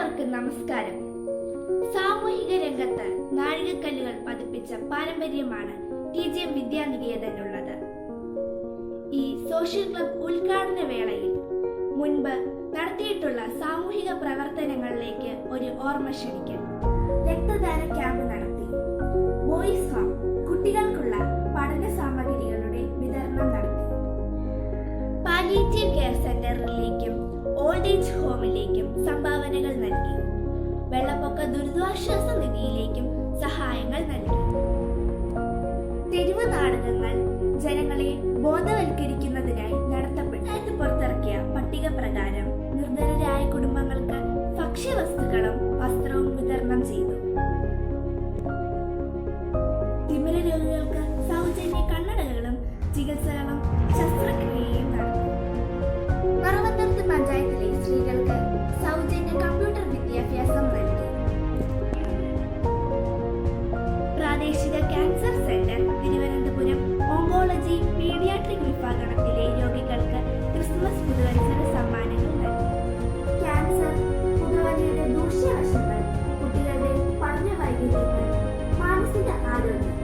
എല്ലാവർക്കും നമസ്കാരം. സാമൂഹിക രംഗത്ത് നാഴികക്കല്ലുകൾ പതിപ്പിച്ച പാരമ്പര്യമാണ് TGM വിദ്യാനികേതനുള്ളത്. ഈ സോഷ്യൽ ക്ലബ് ഉദ്ഘാടന വേളയിൽ മുൻപ് നടത്തിയിട്ടുള്ള സാമൂഹിക പ്രവർത്തനങ്ങളിലേക്ക് ഒരു ഓർമ്മ ക്ഷണിക്കൽ. രക്തദാന ക്യാമ്പ് നടത്തി. ബോയ്സ് ഹോം കുട്ടികൾക്കുള്ള പഠന സാമഗ്രികളുടെ വിതരണം നടത്തി. പാലിയേറ്റീവ് കെയർ സെന്ററിലേക്കും ഓൾഡ് ഏജ് ഹോമിലേക്കും സംഭാവനകൾ നൽകി. വെള്ളപ്പൊക്ക ദുരിതാശ്വാസ നിധിയിലേക്കും സഹായങ്ങൾ നൽകി. തെരുവ് നാടകങ്ങൾ ജനങ്ങളെ ബോധവൽക്കരിക്കുന്നതിനായി നടത്തപ്പെട്ട് പുറത്തിറക്കിയ പട്ടിക പ്രകാരം നിർധനരായ കുടുംബങ്ങൾക്ക് ഭക്ഷ്യവസ്തുക്കളും വസ്ത്രവും വിതരണം ചെയ്തു. തിമിര രോഗികൾക്ക് സൗജന്യ കണ്ണടകളും ചികിത്സകളും ശസ്ത്രക്രിയയും നടത്തി. മറവത്തുരുത്ത് പഞ്ചായത്തിലെ സ്ത്രീകൾക്ക് സൗജന്യ കമ്പ്യൂട്ടർ വിദ്യാഭ്യാസം നൽകി. പ്രാദേശിക cancer centre Thiruvananthapuram oncology paediatric വിഭാഗത്തിലെ രോഗികൾക്ക് ക്രിസ്മസ് പുതുവത്സര സമ്മാനങ്ങൾ നൽകി. ക്യാൻസർ, പുകവലിയുടെ ദൂഷ്യവശങ്ങൾ, കുട്ടികളുടെ പഠന വൈകല്യങ്ങൾ, മാനസിക ആരോഗ്യം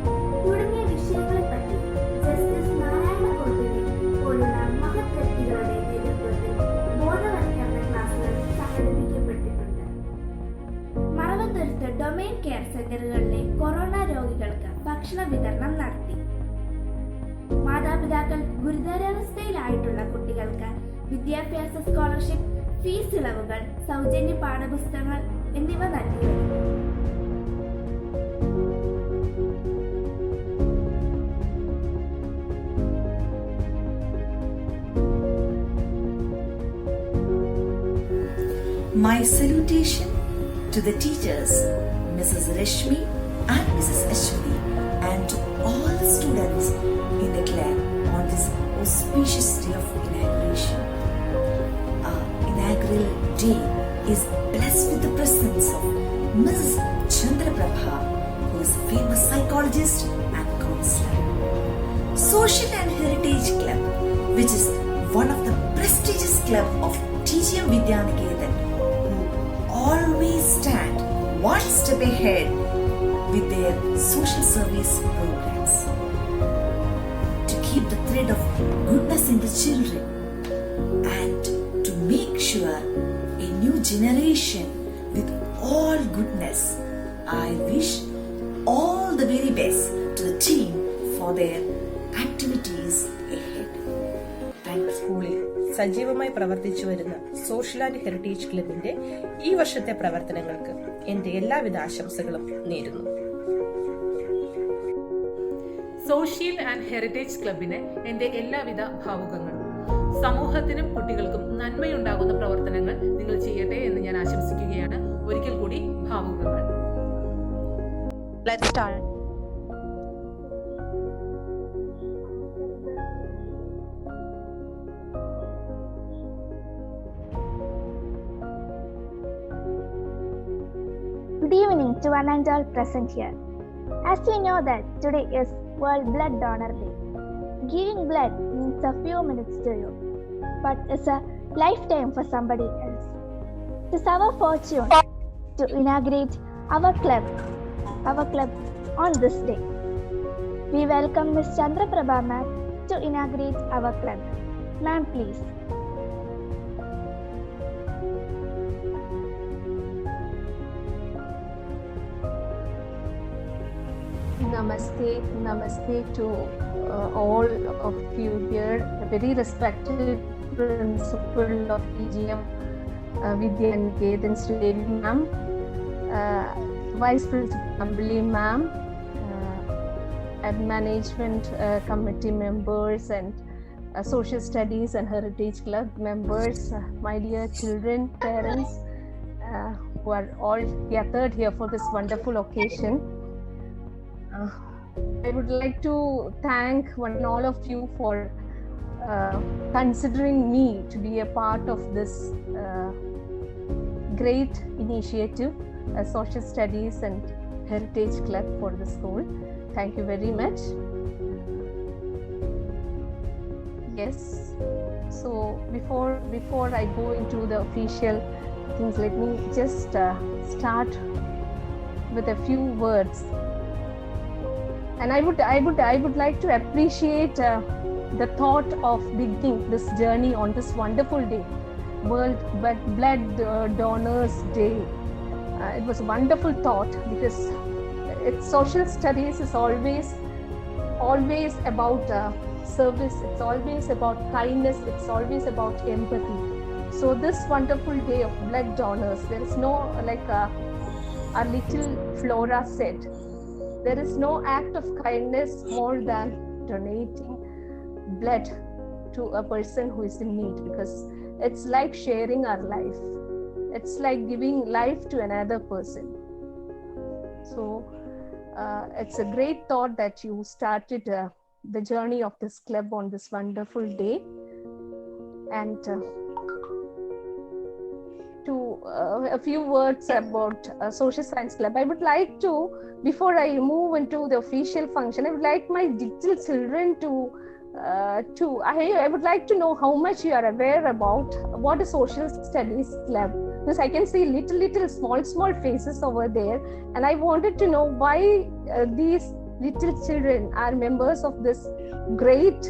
തുടങ്ങിയ വിഷയങ്ങളെപ്പറ്റി ജസ്റ്റിസ് നാരായണകുറുപ്പിനെ പോലുള്ള മഹത് വ്യക്തികളുടെ നേതൃത്വത്തിൽ ബോധവൽക്കരണ ക്ലാസുകൾ സംഘടിപ്പിക്കപ്പെട്ടിട്ടുണ്ട്. മറവത്തുരുത്ത് ഡൊമൈൻ കെയർ സെന്ററുകളിലെ കൊറോണ രോഗികൾക്ക് ഭക്ഷണ വിതരണം നടത്തി. മാതാപിതാക്കൾ ഗുരുതരാവസ്ഥയിലായിട്ടുള്ള കുട്ടികൾക്ക് വിദ്യാഭ്യാസ സ്കോളർഷിപ്പ്, ഫീസ് ഇളവുകൾ, സൗജന്യ പാഠപുസ്തകങ്ങൾ എന്നിവ നൽകി. My salutation to the teachers, Mrs. Rashmi and Mrs. Ashwini, and to all the students in the club on this auspicious day of inauguration. Our inaugural day is blessed with the presence of Mrs. Chandra Prabha, who is a famous psychologist and counselor. Social and Heritage Club, which is one of the prestigious club of TGM Vidyaniketan, always stand one step ahead with their social service programs to keep the thread of goodness in the children and to make sure a new generation with all goodness. I wish all the very best to the team for their activities ahead. Thank you. സ്കൂളിൽ സജീവമായി പ്രവർത്തിച്ചു വരുന്ന social and heritage ക്ലബിന്റെ ഈ വർഷത്തെ പ്രവർത്തനങ്ങൾക്ക് എന്റെ എല്ലാവിധ ആശംസകളും നേരുന്നു. സോഷ്യൽ ആൻഡ് ഹെറിറ്റേജ് ക്ലബിന് എന്റെ എല്ലാവിധ ഭാവുകങ്ങളും. സമൂഹത്തിനും കുട്ടികൾക്കും നന്മയുണ്ടാകുന്ന പ്രവർത്തനങ്ങൾ നിങ്ങൾ ചെയ്യട്ടെ എന്ന് ഞാൻ ആശംസിക്കുകയാണ്. ഒരിക്കൽ കൂടി ഭാവുകങ്ങൾ. Let's start. Good evening to one and all present here. As we know that today is World Blood Donor Day. Giving blood means a few minutes to you, but it's a lifetime for somebody else. It is our fortune to inaugurate our club on this day. We welcome Ms. Chandra Prabha ma'am to inaugurate our club. Ma'am, please. Namaste to all of you here. A very respected principal of TGM Vidyaniketan, Sri Devi ma'am, Vice Principal Ambali ma'am, and management committee members and social studies and heritage club members, my dear children, parents who are all gathered here for this wonderful occasion. I would like to thank one and all of you for considering me to be a part of this great initiative, Social Studies and Heritage Club for the school. Thank you very much. Yes, so before I go into the official things. Let me just start with a few words. And I would like to appreciate the thought of beginning this journey on this wonderful day, World Blood Donors Day. It was a wonderful thought because social studies is always about service. It's always about kindness. It's always about empathy. So this wonderful day of blood donors, there is no, like our little Flora said, there is no act of kindness more than donating blood to a person who is in need, because it's like sharing our life. It's like giving life to another person. So it's a great thought that you started the journey of this club on this wonderful day. And a few words about Social Science Club. I would like to, before I move into the official function, I would like my little children I would like to know how much you are aware about what a Social Studies Club, because I can see little small faces over there, and I wanted to know why these little children are members of this great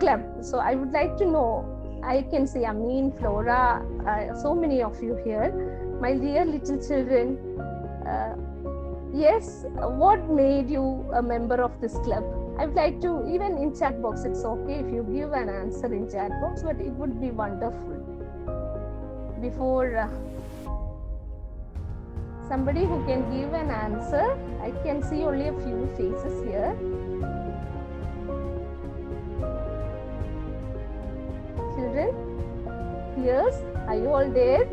club. So I would like to know. I can see Amin, Flora, so many of you here, my dear little children. Yes, what made you a member of this club? I would like to, even in chat box, it's okay if you give an answer in chat box, but it would be wonderful. Before somebody who can give an answer, I can see only a few faces here. Children, yes, are you all there?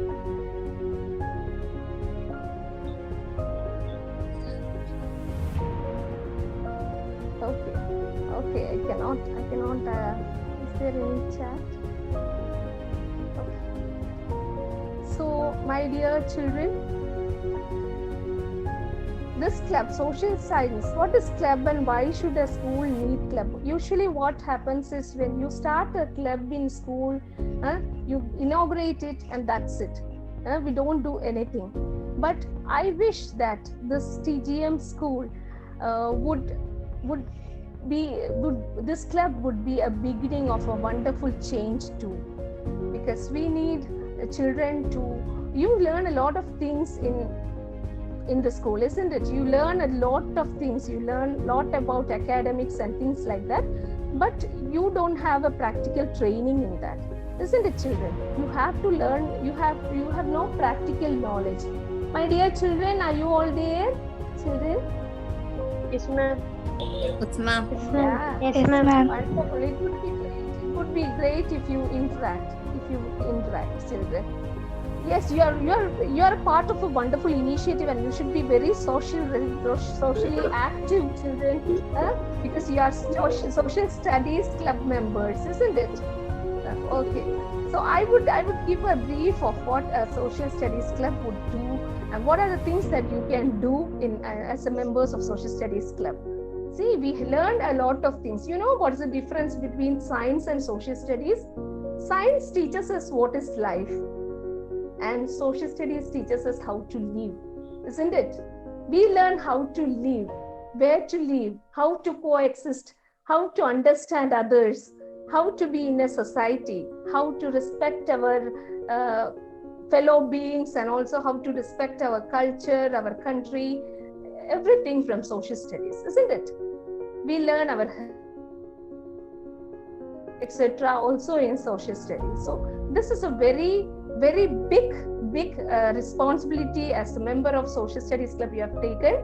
Okay, I cannot, is there any chat? Okay. So, my dear children, this club, social science, what is club and why should a school need club? Usually what happens is when you start a club in school, you inaugurate it and that's it. We don't do anything. But I wish that this TGM school this club would be a beginning of a wonderful change too, because we need children to, you learn a lot of things in the school, isn't it? You learn a lot of things, you learn a lot about academics and things like that, but you don't have a practical training in that, isn't it, children? You have to learn, you have no practical knowledge. My dear children, are you all there? Children? Yes, ma'am. Yes, ma'am. Yeah. Yes, ma'am. Wonderful. It would be great if you interact, children. Yes, you are a part of a wonderful initiative, and you should be very socially active, children, because you are social studies club members, isn't it? Okay. So I would give a brief of what a social studies club would do, and what are the things that you can do as a members of social studies club. See, we learned a lot of things. You know what is the difference between science and social studies? Science teaches us what is life, and social studies teaches us how to live, isn't it? We learn how to live, where to live, how to coexist, how to understand others, how to be in a society, how to respect our fellow beings, and also how to respect our culture, our country, everything from social studies, isn't it? We learn our etc. also in social studies. So this is a very big responsibility as a member of Social Studies Club you have taken,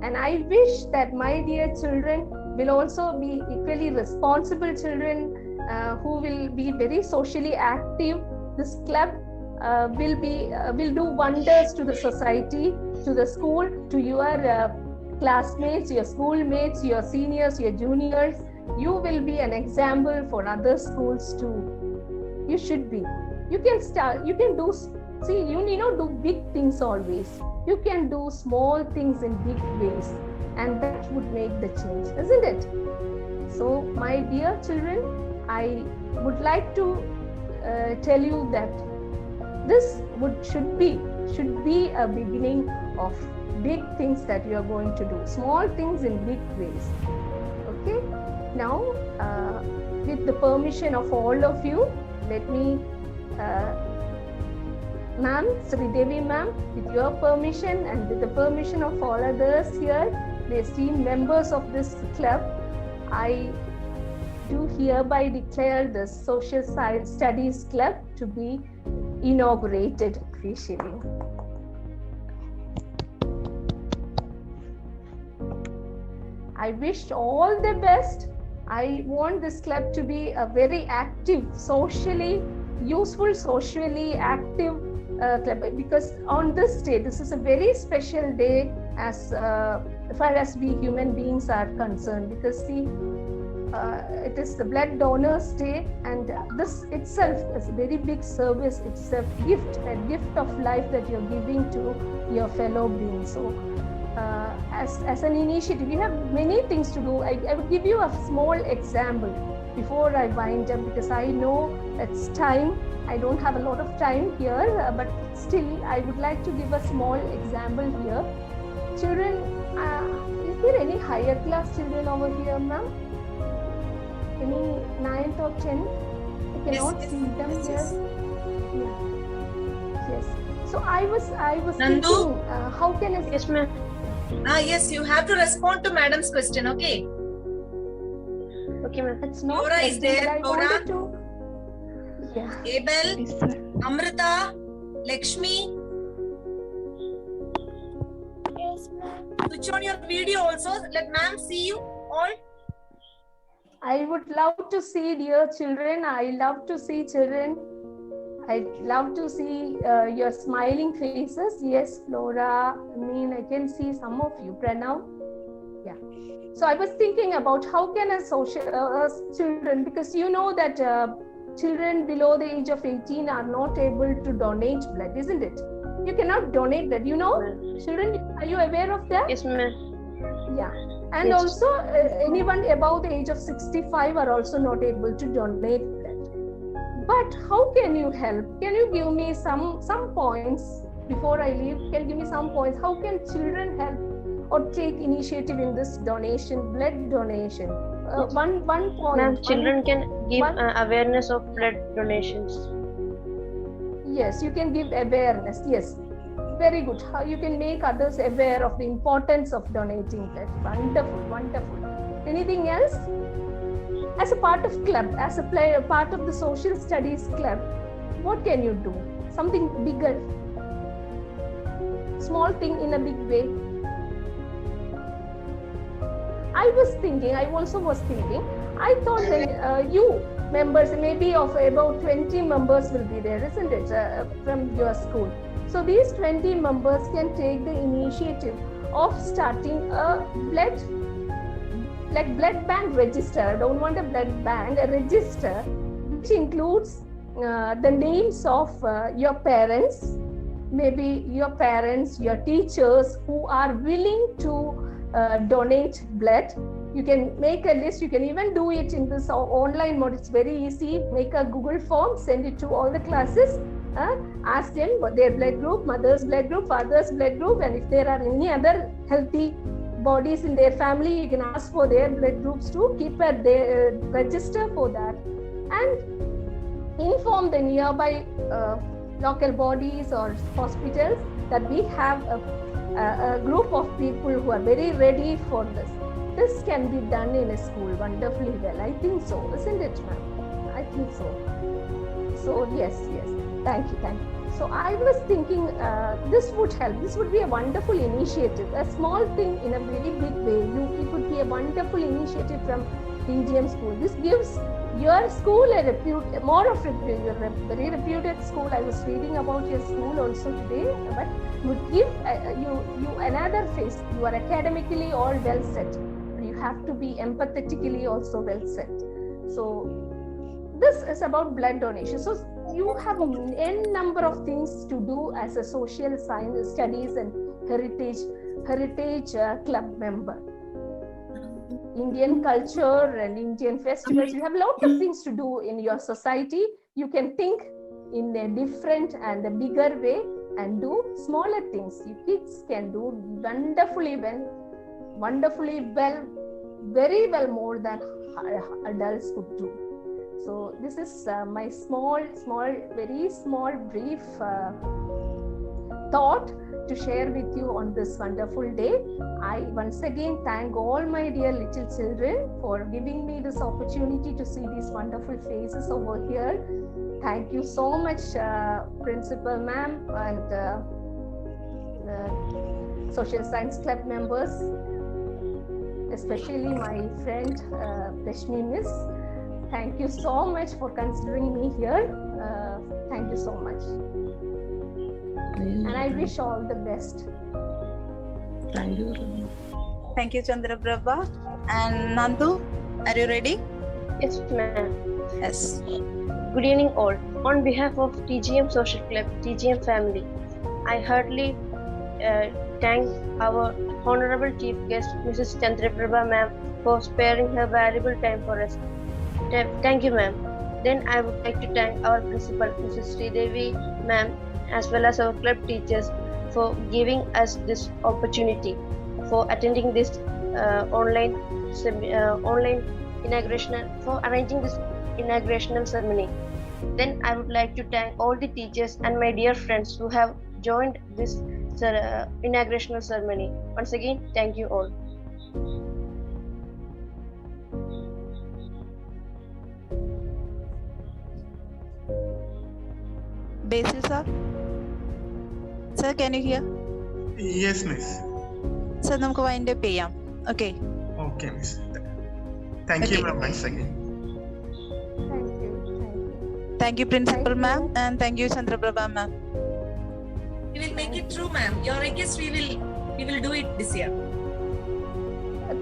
and I wish that my dear children will also be equally responsible children who will be very socially active. This club will do wonders to the society, to the school, to your classmates, your schoolmates, your seniors, your juniors. You will be an example for other schools too. You should be. You can start, you can do, see, you need not do big things always. You can do small things in big ways, and that would make the change, isn't it? So, my dear children, I would like to tell you that this should be a beginning of big things that you are going to do. Small things in big ways. Okay. Now, with the permission of all of you, let me, ma'am, Sridevi ma'am, with your permission and with the permission of all others here, the esteemed members of this club, I do hereby declare the Social Science Studies Club to be inaugurated officially. I wish all the best. I want this club to be a very active, socially useful, socially active club, because on this day, this is a very special day as far as we human beings are concerned, because see, it is the Blood Donors Day, and this itself is a very big service. It's a gift of life that you're giving to your fellow beings. So as an initiative, you have many things to do. I will give you a small example before I wind up, because I know it's time. I don't have a lot of time here, but still I would like to give a small example here. Children, is there any higher class children over here, ma'am? Any 9th or 10th? I cannot see them here. Yeah. Yes. So I was Nandu? thinking, how can I? Yes, ma'am. Yes, you have to respond to madam's question, okay? Okay, ma'am. It's not. Laura is there, I Laura? wanted to. Yeah. Abel, Amrita, Lakshmi. Yes, ma'am. Switch on your video also. Let ma'am see you all. I would love to see dear children. I love to see children. I love to see your smiling faces. Yes, Flora. I can see some of you. Pranav. Yeah. So I was thinking about how can a children, because you know that children below the age of 18 are not able to donate blood, isn't it? You cannot donate blood. You know, children. Are you aware of that? Yes, ma'am. Yeah. And Yes. also anyone above the age of 65 are also not able to donate blood. But how can you help? Can you give me some points before I leave? Can you give me some points? How can children help or take initiative in this donation, blood donation? One point. Ma'am, children can give awareness of blood donations. Yes, you can give awareness. Yes. Very good. How you can make others aware of the importance of donating blood. Wonderful, wonderful. Anything else? As a part of club, as a part of the social studies club, what can you do? Something bigger. Small thing in a big way. I also was thinking, I thought that you members, maybe of about 20 members will be there, isn't it, from your school? So these 20 members can take the initiative of starting a blood bank register. I don't want a blood bank, a register which includes the names of your parents, maybe your parents, your teachers who are willing to donate blood. You can make a list. You can even do it in this online mode. It's very easy. Make a Google form, send it to all the classes. Ask them what their blood group, mother's blood group, father's blood group, and if there are any other healthy bodies in their family, you can ask for their blood groups to keep a register for that, and inform the nearby local bodies or hospitals that we have a group of people who are very ready for this. This can be done in a school wonderfully well. I think so, isn't it, ma'am? I think so. So yes. Thank you. So I was thinking this would help. This would be a wonderful initiative. A small thing in a very big way. It would be a wonderful initiative from Indian school. This gives your school more of a very reputed school. I was reading about your school also today, but would give you another face. You are academically all well set. You have to be empathetically also well set. So this is about blood donation. So you have n number of things to do as a social science studies and heritage club member. Indian culture and Indian festivals. You have a lot of things to do in your society. You can think in a different and a bigger way and do smaller things. You kids can do wonderfully well, very well more than adults could do. So this is my small, very small, brief thought to share with you on this wonderful day. I once again thank all my dear little children for giving me this opportunity to see these wonderful faces over here. Thank you so much, Principal Ma'am and Social Science Club members, especially my friend Rashmi Miss. Thank you so much for considering me here. Thank you so much. And I wish all the best. Thank you. Thank you, Chandraprabha. And Nandu, are you ready? Yes, ma'am. Yes. Good evening, all. On behalf of TGM Social Club, TGM family, I heartily thank our Honorable Chief Guest, Mrs. Chandraprabha ma'am, for sparing her valuable time for us. Thank you, ma'am. Then I would like to thank our principal, Mrs. Sridevi ma'am, as well as our club teachers for giving us this opportunity for attending this online inauguration, for arranging this inaugurational ceremony. Then I would like to thank all the teachers and my dear friends who have joined this inaugurational ceremony. Once again, thank you all. Basil sir? Sir, can you hear? Yes, miss. Sir, നമുക്ക് wind up ചെയ്യാം. Okay. Okay, miss. Thank you, ma'am, once again. Thank you, Principal ma'am, and thank you, Chandraprabha ma'am. We will make it true, ma'am. Your request, we will do it this year.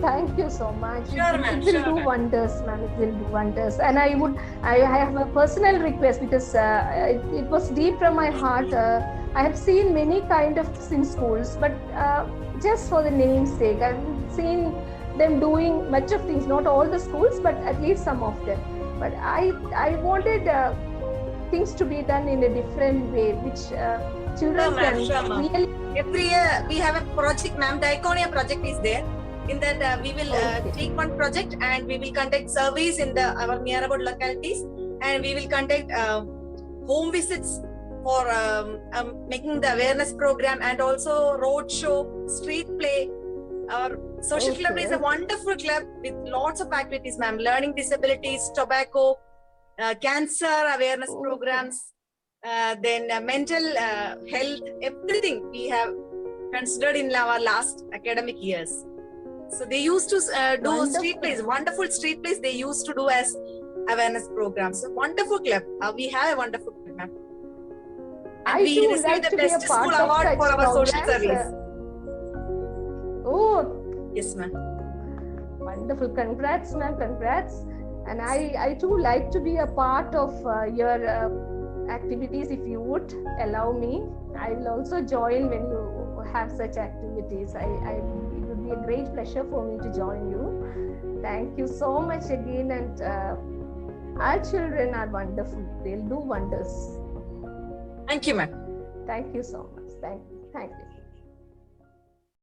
Thank you so much. Sure, ma'am. It will do wonders, ma'am. It will do wonders. And I have a personal request because it was deep from my heart. I have seen many kind of in schools, but just for the name's sake, I've seen them doing much of things. Not all the schools, but at least some of them. But I wanted things to be done in a different way, which children can really. Every year we have a project, ma'am. The Iconia project is there. In that we will take one project and we will conduct surveys in our nearby localities, and we will conduct home visits for making the awareness program, and also road show, street play. Our social club is a wonderful club with lots of activities, ma'am. Learning disabilities, tobacco, cancer awareness programs, then mental health, everything we have considered in our last academic years. So they used to do street plays, wonderful street plays they used to do as awareness programs. So wonderful club. We have a wonderful club, ma'am. And we received the best school award for our social service. Oh, yes, ma'am. Wonderful. Congrats, ma'am. Congrats. And I too like to be a part of your activities. If you would allow me, I will also join when you have such activities. It would be a great pleasure for me to join you. Thank you so much again. And our children are wonderful. They'll do wonders. Thank you, ma'am. Thank you so much. Thank you.